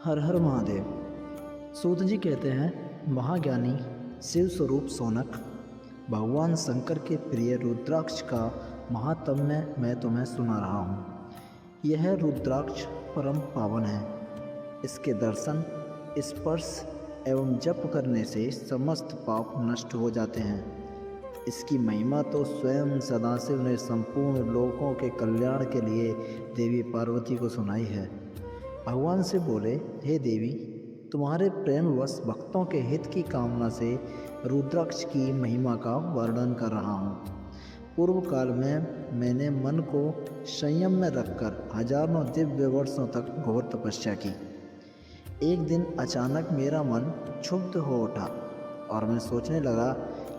हर हर महादेव। सूत जी कहते हैं, महाज्ञानी शिव स्वरूप सोनक, भगवान शंकर के प्रिय रुद्राक्ष का महात्म्य मैं तुम्हें सुना रहा हूँ। यह रुद्राक्ष परम पावन है। इसके दर्शन, स्पर्श एवं जप करने से समस्त पाप नष्ट हो जाते हैं। इसकी महिमा तो स्वयं सदाशिव ने संपूर्ण लोकों के कल्याण के लिए देवी पार्वती को सुनाई है। भगवान से बोले, हे देवी, तुम्हारे प्रेमवश भक्तों के हित की कामना से रुद्राक्ष की महिमा का वर्णन कर रहा हूँ। पूर्व काल में मैंने मन को संयम में रखकर हजारों दिव्य वर्षों तक घोर तपस्या की। एक दिन अचानक मेरा मन क्षुब्ध हो उठा और मैं सोचने लगा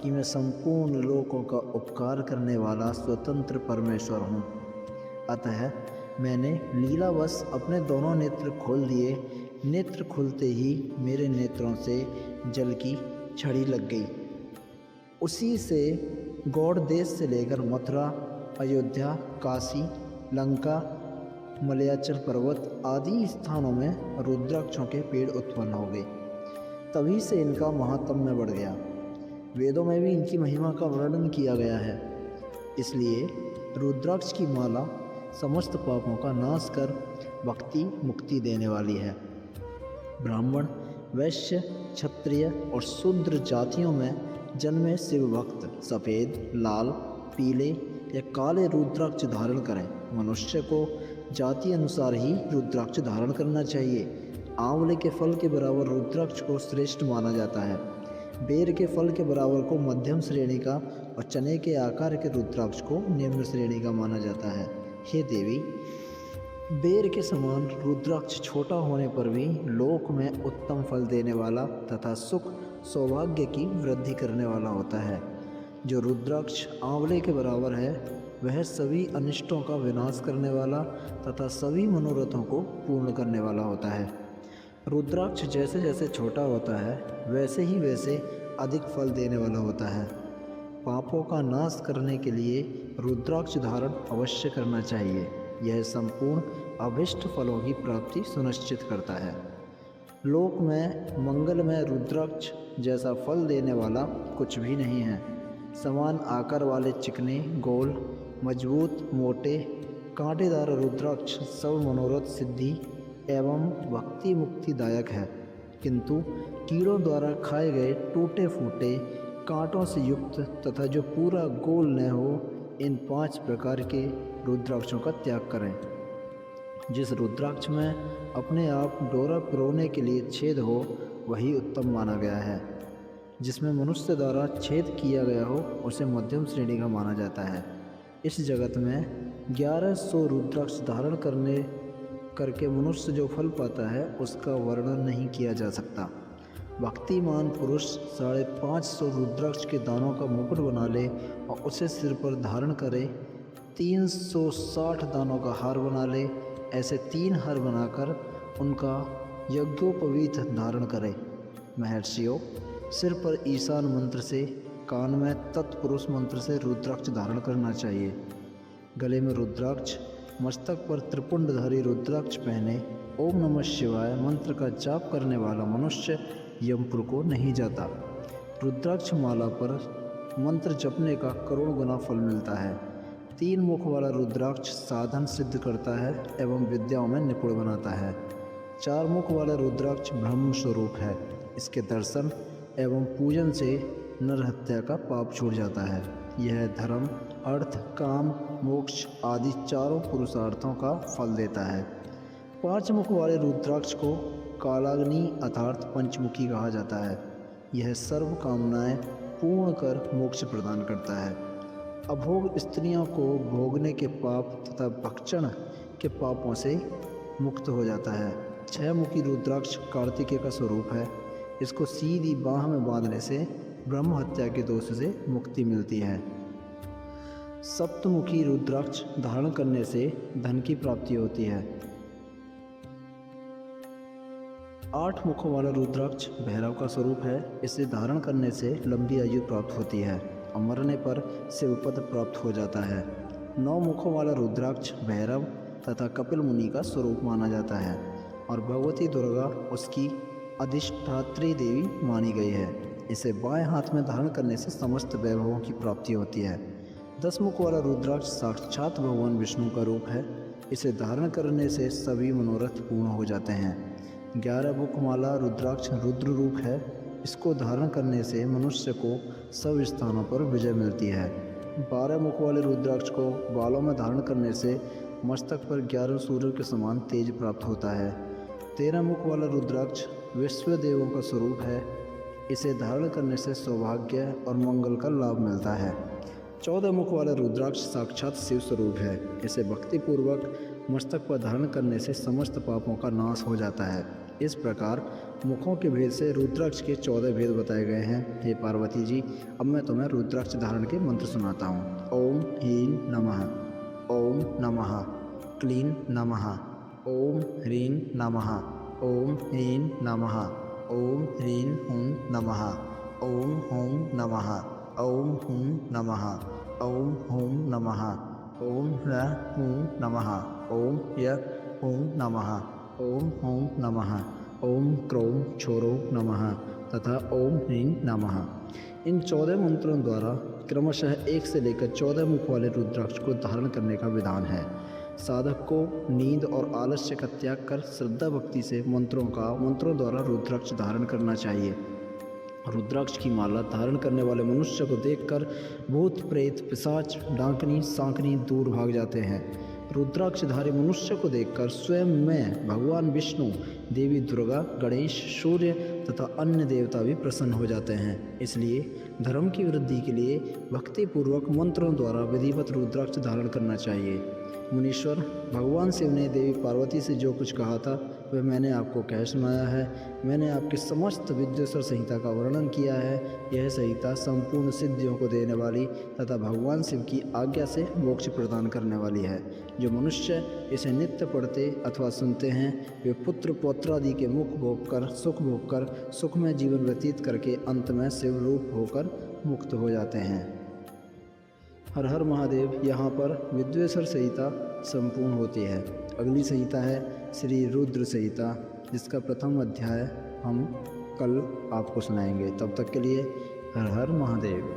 कि मैं संपूर्ण लोकों का उपकार करने वाला स्वतंत्र परमेश्वर हूँ। अतः मैंने लीलावश अपने दोनों नेत्र खोल दिए। नेत्र खुलते ही मेरे नेत्रों से जल की छड़ी लग गई। उसी से गौड़ देश से लेकर मथुरा, अयोध्या, काशी, लंका, मलयाचल पर्वत आदि स्थानों में रुद्राक्षों के पेड़ उत्पन्न हो गए। तभी से इनका महात्म्य बढ़ गया। वेदों में भी इनकी महिमा का वर्णन किया गया है। इसलिए रुद्राक्ष की माला समस्त पापों का नाश कर भक्ति मुक्ति देने वाली है। ब्राह्मण, वैश्य, क्षत्रिय और शूद्र जातियों में जन्मे शिव भक्त सफ़ेद, लाल, पीले या काले रुद्राक्ष धारण करें। मनुष्य को जाति अनुसार ही रुद्राक्ष धारण करना चाहिए। आंवले के फल के बराबर रुद्राक्ष को श्रेष्ठ माना जाता है। बेर के फल के बराबर को मध्यम श्रेणी का और चने के आकार के रुद्राक्ष को निम्न श्रेणी का माना जाता है। हे देवी, बेर के समान रुद्राक्ष छोटा होने पर भी लोक में उत्तम फल देने वाला तथा सुख सौभाग्य की वृद्धि करने वाला होता है। जो रुद्राक्ष आंवले के बराबर है वह सभी अनिष्टों का विनाश करने वाला तथा सभी मनोरथों को पूर्ण करने वाला होता है। रुद्राक्ष जैसे जैसे छोटा होता है वैसे अधिक फल देने वाला होता है। पापों का नाश करने के लिए रुद्राक्ष धारण अवश्य करना चाहिए। यह संपूर्ण अभिष्ट फलों की प्राप्ति सुनिश्चित करता है। लोक में मंगलमय रुद्राक्ष जैसा फल देने वाला कुछ भी नहीं है। समान आकार वाले चिकने, गोल, मजबूत, मोटे, कांटेदार रुद्राक्ष सब मनोरथ सिद्धि एवं भक्ति मुक्तिदायक है। किंतु कीड़ों द्वारा खाए गए टूटे फूटे, कांटों से युक्त तथा जो पूरा गोल न हो, इन 5 प्रकार के रुद्राक्षों का त्याग करें। जिस रुद्राक्ष में अपने आप डोरा पिरोने के लिए छेद हो वही उत्तम माना गया है। जिसमें मनुष्य द्वारा छेद किया गया हो उसे मध्यम श्रेणी का माना जाता है। इस जगत में 1100 रुद्राक्ष धारण करके मनुष्य जो फल पाता है उसका वर्णन नहीं किया जा सकता। भक्तिमान पुरुष 550 रुद्राक्ष के दानों का मुकुट बना ले और उसे सिर पर धारण करे। 360 दानों का हार बना ले। ऐसे 3 हार बनाकर उनका यज्ञोपवीत धारण करे। महर्षियों, सिर पर ईशान मंत्र से, कान में तत्पुरुष मंत्र से रुद्राक्ष धारण करना चाहिए। गले में रुद्राक्ष, मस्तक पर त्रिपुंडधारी रुद्राक्ष पहने ओम नमः शिवाय मंत्र का जाप करने वाला मनुष्य यमपुर को नहीं जाता। रुद्राक्ष माला पर मंत्र जपने का करोड़ गुना फल मिलता है। 3 मुख वाला रुद्राक्ष साधन सिद्ध करता है एवं विद्याओं में निपुण बनाता है। 4 मुख वाला रुद्राक्ष ब्रह्म स्वरूप है। इसके दर्शन एवं पूजन से नर हत्या का पाप छूट जाता है। यह धर्म, अर्थ, काम, मोक्ष आदि चारों पुरुषार्थों का फल देता है। 5 मुख वाले रुद्राक्ष को कालाग्नि अर्थात पंचमुखी कहा जाता है। यह सर्व कामनाएं पूर्ण कर मोक्ष प्रदान करता है। अभोग स्त्रियों को भोगने के पाप तथा भक्षण के पापों से मुक्त हो जाता है। 6 मुखी रुद्राक्ष कार्तिकेय का स्वरूप है। इसको सीधी बाह में बांधने से ब्रह्म हत्या के दोष से मुक्ति मिलती है। सप्तमुखी रुद्राक्ष धारण करने से धन की प्राप्ति होती है। 8 मुखों वाला रुद्राक्ष भैरव का स्वरूप है। इसे धारण करने से लंबी आयु प्राप्त होती है और मरने पर शिवपद प्राप्त हो जाता है। 9 मुखों वाला रुद्राक्ष भैरव तथा कपिल मुनि का स्वरूप माना जाता है। और भगवती दुर्गा उसकी अधिष्ठात्री देवी मानी गई है। इसे बाएं हाथ में धारण करने से समस्त वैभवों की प्राप्ति होती है। 10 मुख वाला रुद्राक्ष साक्षात भगवान विष्णु का रूप है। इसे धारण करने से सभी मनोरथ पूर्ण हो जाते हैं। 11 मुख वाला रुद्राक्ष रुद्र रूप है। इसको धारण करने से मनुष्य को सब स्थानों पर विजय मिलती है। 12 मुख वाले रुद्राक्ष को बालों में धारण करने से मस्तक पर 11 सूर्यों के समान तेज प्राप्त होता है। 13 मुख वाला रुद्राक्ष विश्व देवों का स्वरूप है। इसे धारण करने से सौभाग्य और मंगल का लाभ मिलता है। 14 मुख वाला रुद्राक्ष साक्षात शिव स्वरूप है। इसे भक्तिपूर्वक मस्तक पर धारण करने से समस्त पापों का नाश हो जाता है। इस प्रकार मुखों के भेद से रुद्राक्ष के 14 भेद बताए गए हैं। हे पार्वती जी, अब मैं तुम्हें रुद्राक्ष धारण के मंत्र सुनाता हूँ। ओम ह्रीं नमः, ओम नमः क्लीं नमः, ओम ह्रीं नमः, ओम ह्रीं नमः, ओम ह्रीं हूं नमः, ओम हूं नमः, ओम हूं नमः, ओम हूं नमः, ओम ह्र हूं नमः, ओम य हूं नमः, ओम हूं नमः, ओम क्रों छोरो नमः तथा ओम ह्रीं नमः। इन 14 मंत्रों द्वारा क्रमशः 1 से लेकर 14 मुख वाले रुद्राक्ष को धारण करने का विधान है। साधक को नींद और आलस्य का त्याग कर श्रद्धा भक्ति से मंत्रों द्वारा रुद्राक्ष धारण करना चाहिए। रुद्राक्ष की माला धारण करने वाले मनुष्य को देखकर भूत प्रेत पिशाच डांकनी सांकनी दूर भाग जाते हैं। रुद्राक्षधारी मनुष्य को देखकर स्वयं में भगवान विष्णु, देवी दुर्गा, गणेश, सूर्य तथा अन्य देवता भी प्रसन्न हो जाते हैं। इसलिए धर्म की वृद्धि के लिए भक्तिपूर्वक मंत्रों द्वारा विधिवत रुद्राक्ष धारण करना चाहिए। मुनीश्वर, भगवान शिव ने देवी पार्वती से जो कुछ कहा था वह मैंने आपको कह सुनाया है। मैंने आपकी समस्त विद्वेश्वर संहिता का वर्णन किया है। यह संहिता संपूर्ण सिद्धियों को देने वाली तथा भगवान शिव की आज्ञा से मोक्ष प्रदान करने वाली है। जो मनुष्य इसे नित्य पढ़ते अथवा सुनते हैं वे पुत्र पौत्रादि के मुख भोग कर सुखमय जीवन व्यतीत करके अंत में शिव रूप होकर मुक्त हो जाते हैं। हर हर महादेव। यहाँ पर विद्वेश्वर संहिता संपूर्ण होती है। अगली संहिता है श्री रुद्र संहिता, जिसका प्रथम अध्याय हम कल आपको सुनाएंगे। तब तक के लिए हर हर महादेव।